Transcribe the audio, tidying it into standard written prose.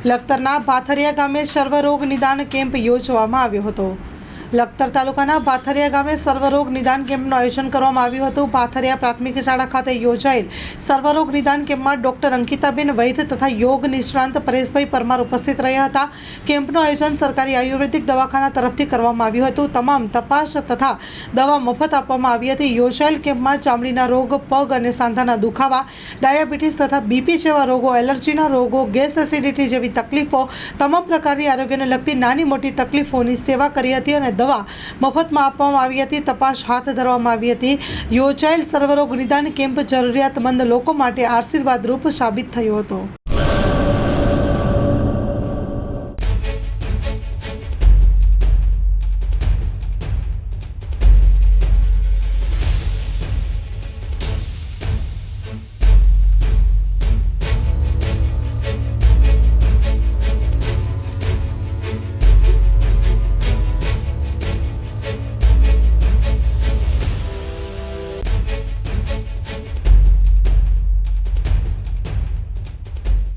લખતરના ભાથરિયા ગામે સર્વરોગ નિદાન કેમ્પ યોજવામાં આવ્યો હતો। લખતર તાલુકાના ભાથરિયા ગામે સર્વરોગ નિદાન કેમ્પનું આયોજન કરવામાં આવ્યું હતું। ભાથરિયા પ્રાથમિક શાળા ખાતે યોજાયેલ સર્વરોગ નિદાન કેમ્પમાં ડોક્ટર અંકિતાબેન વૈદ તથા યોગ નિષ્ણાંત પરેશભાઈ પરમાર ઉપસ્થિત રહ્યા હતા। કેમ્પનું આયોજન સરકારી આયુર્વેદિક દવાખાના તરફથી કરવામાં આવ્યું હતું। તમામ તપાસ તથા દવા મફત આપવામાં આવી હતી। યોજાયેલ કેમ્પમાં ચામડીના રોગ, પગ અને સાંધાના દુખાવા, ડાયાબિટીસ તથા બીપી જેવા રોગો, એલર્જીના રોગો, ગેસ એસિડિટી જેવી તકલીફો, તમામ પ્રકારની આરોગ્યને લગતી નાની મોટી તકલીફોની સેવા કરી હતી અને દવા મફતમાં આપવામાં આવી હતી। તપાસ હાથ ધરવામાં આવી હતી। યોજાયેલ સર્વરોગ નિદાન કેમ્પ જરૂરિયાતમંદ લોકો માટે આશીર્વાદરૂપ સાબિત થયો હતો।